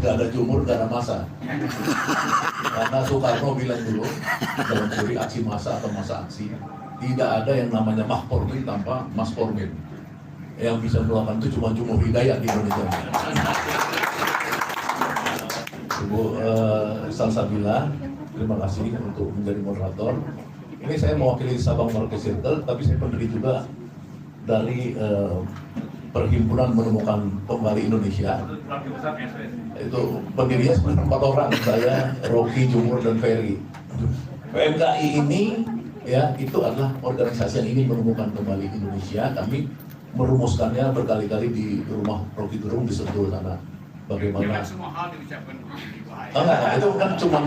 nggak ada jumur, nggak ada massa. Karena Soekarno bilang dulu dalam teori aksi massa atau massa aksi, tidak ada yang namanya mahpormir tanpa maspormir. Yang bisa melakukan itu cuma Jumur Hidayat di Indonesia. Ibu Salsabila, terima kasih untuk menjadi moderator. Ini saya mewakili Sabang Merauke Circle, tapi saya pendiri juga dari Perhimpunan Menemukan Kembali Indonesia. Itu pendirinya sebenarnya 4 orang, saya, Rocky, Jumur, dan Ferry. PMKI ini ya itu adalah organisasi yang ingin menemukan kembali Indonesia. Kami merumuskannya berkali-kali di rumah Rocky Gerung di Sentul sana. Bagaimana? Semua hal diucapkan. Enggak, itu kan cuma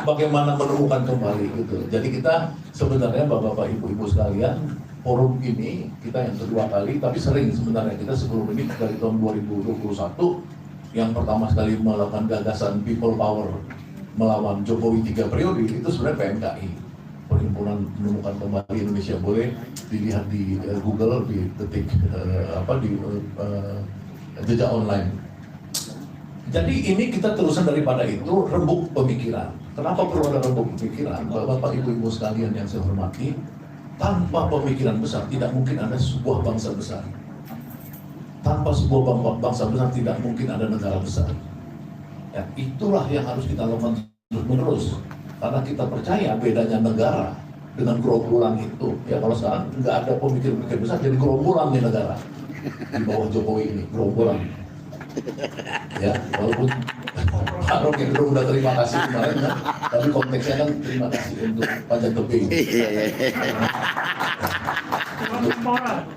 bagaimana menemukan kembali gitu. Jadi kita sebenarnya bapak-bapak, ibu-ibu sekalian, forum ini kita yang kedua kali, tapi sering sebenarnya kita sebelum ini dari tahun 2021 yang pertama sekali melakukan gagasan people power melawan Jokowi 3 periode itu sebenarnya PMKI, Perhimpunan Menemukan Kembali Indonesia. Boleh dilihat di Google, di ketik jejak online. Jadi ini kita terusan daripada itu, rembuk pemikiran. Kenapa perlu ada rembuk pemikiran? Bapak ibu-ibu sekalian yang saya hormati, tanpa pemikiran besar tidak mungkin ada sebuah bangsa besar. Tanpa sebuah bangsa besar tidak mungkin ada negara besar. Ya, itulah yang harus kita lakukan terus-menerus. Karena kita percaya bedanya negara dengan gerombolan itu. Ya kalau sekarang nggak ada pemikir-pemikir besar, jadi gerombolan di negara. Di bawah Jokowi ini, gerombolan. Ya, walaupun Pak Rocky udah terima kasih kemarin kan, tapi konteksnya kan terima kasih untuk pajak tebing.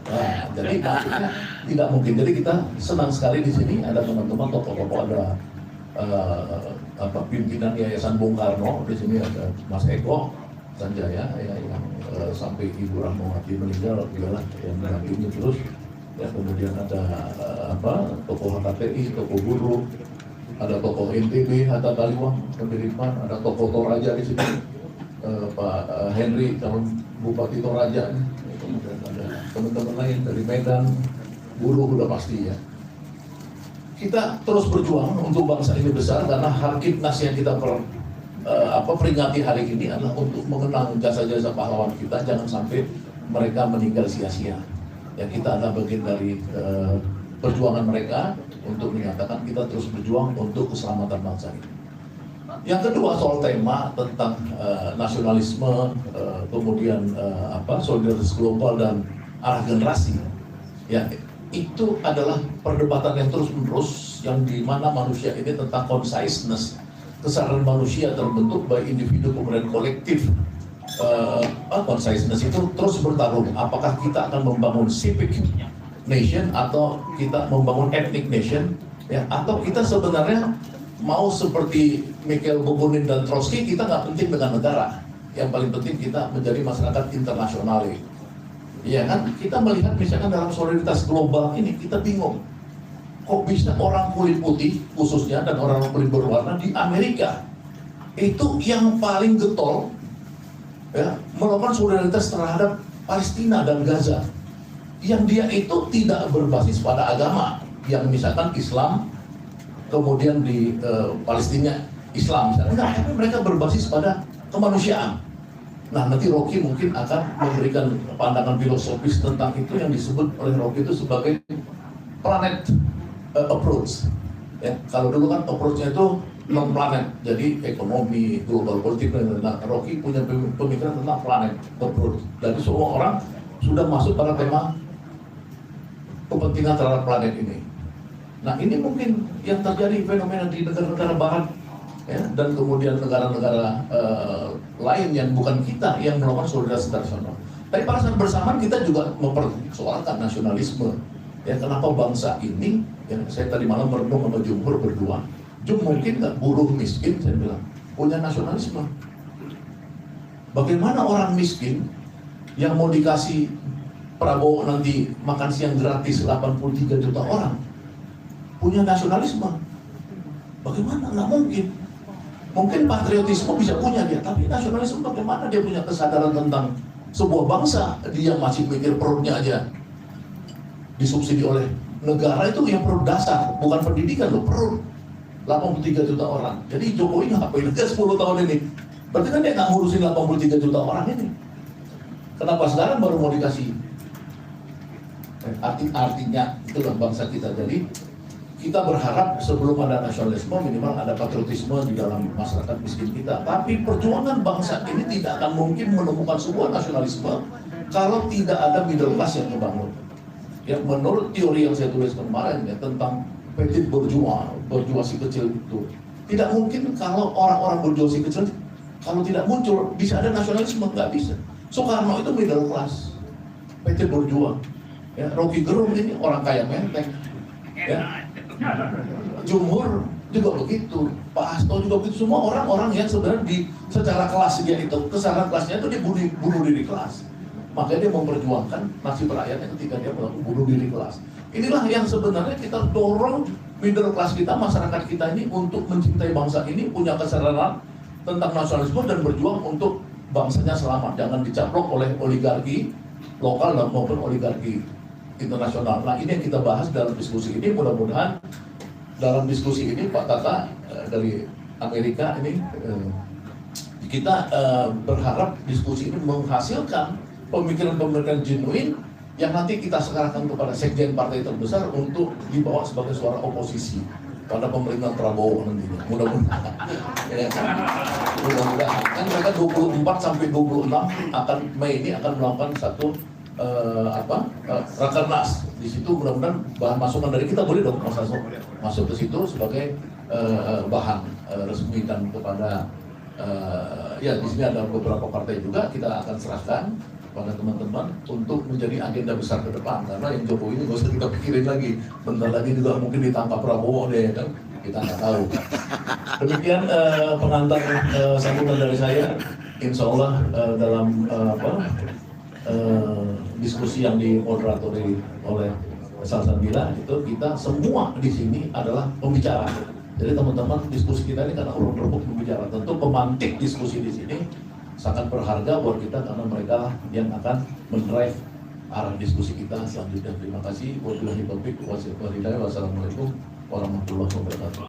Nah, jadi maksudnya tidak mungkin. Jadi kita senang sekali di sini ada teman-teman tokoh-tokoh, ada pimpinan Yayasan Bung Karno, di sini ada Mas Eko Sanjaya ya, yang sampai Ibu Rahmawati meninggal dialah yang mendampingi terus. Ya, kemudian ada tokoh HKTI, tokoh buruh, ada tokoh NTB, Hatta Kaliwang, pendirian, ada tokoh Toraja di sini, Pak Henry, calon Bupati Toraja, kemudian ada teman-teman lain dari Medan, buruh udah pasti ya. Kita terus berjuang untuk bangsa ini besar karena Harkitnas yang kita peringati hari ini adalah untuk mengenang jasa-jasa pahlawan kita, jangan sampai mereka meninggal sia-sia. Ya, kita adalah bagian dari perjuangan mereka untuk menyatakan kita terus berjuang untuk keselamatan bangsa ini. Yang kedua soal tema tentang nasionalisme, kemudian solidaritas global dan arah generasi. Ya, itu adalah perdebatan yang terus-menerus yang di mana manusia ini tentang consciousness, kesadaran manusia terbentuk baik individu kemudian kolektif. Consciousness itu terus bertarung. Apakah kita akan membangun civic nation atau kita membangun ethnic nation, ya? Atau kita sebenarnya mau seperti Mikhail Bakunin dan Trotsky, kita nggak penting dengan negara. Yang paling penting kita menjadi masyarakat internasional. Ya kan? Kita melihat misalkan dalam solidaritas global ini kita bingung. Kok bisa orang kulit putih khususnya dan orang kulit berwarna di Amerika itu yang paling getol ya, melakukan solidaritas terhadap Palestina dan Gaza, yang dia itu tidak berbasis pada agama, yang misalkan Islam, kemudian di Palestina Islam misalnya, enggak, tapi mereka berbasis pada kemanusiaan. Nah, nanti Rocky mungkin akan memberikan pandangan filosofis tentang itu yang disebut oleh Rocky itu sebagai planet approach. Ya, kalau dulu kan approach-nya itu non planet, jadi ekonomi, global politik, dan Rocky punya pemikiran tentang planet approach. Jadi semua orang sudah masuk pada tema kepentingan terhadap planet ini. Nah, ini mungkin yang terjadi fenomena di negara-negara barat ya, dan kemudian negara-negara lain yang bukan kita yang melakukan solidaritas internasional. Tapi pada saat bersamaan kita juga mempersoalkan nasionalisme. Ya, kenapa bangsa ini, yang saya tadi malam merenung sama Jumhur berdua, mungkin nggak buruh miskin, saya bilang, punya nasionalisme. Bagaimana orang miskin yang mau dikasih Prabowo nanti makan siang gratis 83 juta orang, punya nasionalisme? Bagaimana? Nggak mungkin. Mungkin patriotisme bisa punya dia, tapi nasionalisme bagaimana dia punya kesadaran tentang sebuah bangsa? Dia masih mikir perutnya aja disubsidi oleh negara, itu yang perut dasar, bukan pendidikan loh, perut. 83 juta orang. Jadi Jokowi ngapain aja 10 tahun ini? Berarti kan dia nggak ngurusin 83 juta orang ini. Kenapa sekarang baru mau dikasih? Artinya itulah bangsa kita. Jadi kita berharap sebelum ada nasionalisme minimal ada patriotisme di dalam masyarakat miskin kita. Tapi perjuangan bangsa ini tidak akan mungkin menemukan sebuah nasionalisme kalau tidak ada middle class yang terbangun. Ya, menurut teori yang saya tulis kemarin ya, tentang petit bourgeois, bourgeoisie kecil itu, tidak mungkin kalau orang-orang bourgeoisie kecil kalau tidak muncul bisa ada nasionalisme, nggak bisa. Soekarno itu middle class, petit bourgeois. Ya, Rocky Gerung ini orang kaya menteng. Ya. Jumhur juga begitu, Pak Hasto juga begitu. Semua orang-orang yang sebenarnya secara kelas dia itu, kesalahan kelasnya itu dia bunuh diri kelas. Makanya dia memperjuangkan nasib rakyatnya ketika dia melakukan bunuh diri kelas. Inilah yang sebenarnya kita dorong middle class kita, masyarakat kita ini untuk mencintai bangsa ini, punya kesadaran tentang nasionalisme dan berjuang untuk bangsanya selamat. Jangan dicaplok oleh oligarki lokal maupun oligarki internasional. Nah, ini yang kita bahas dalam diskusi ini. Mudah-mudahan dalam diskusi ini Pak Tata dari Amerika ini kita berharap diskusi ini menghasilkan pemikiran-pemikiran genuine yang nanti kita serahkan kepada sekjen partai terbesar untuk dibawa sebagai suara oposisi pada pemerintahan Prabowo nantinya. Mudah-mudahan. Ya, mudah-mudahan. Kan mereka 24 sampai 26 akan Mei ini akan melakukan satu rakernas. Di situ mudah-mudahan bahan masukan dari kita boleh dong Mas Hasto masuk ke situ sebagai bahan resmi dan kepada ya di sini ada beberapa partai juga kita akan serahkan pada teman-teman untuk menjadi agenda besar ke depan, karena yang Jokowi ini nggak usah kita pikirin lagi, bentar lagi juga mungkin ditangkap Prabowo deh kan, kita nggak tahu. Demikian pengantar sambutan dari saya. Insya Allah dalam diskusi yang dimoderatori oleh Salsabila itu kita semua di sini adalah pembicara. Jadi teman-teman diskusi kita ini karena urut rebuk pembicara, tentu pemantik diskusi di sini sangat berharga buat kita karena mereka yang akan mendrive arah diskusi kita selanjutnya. Terima kasih. Wassalamualaikum warahmatullahi wabarakatuh.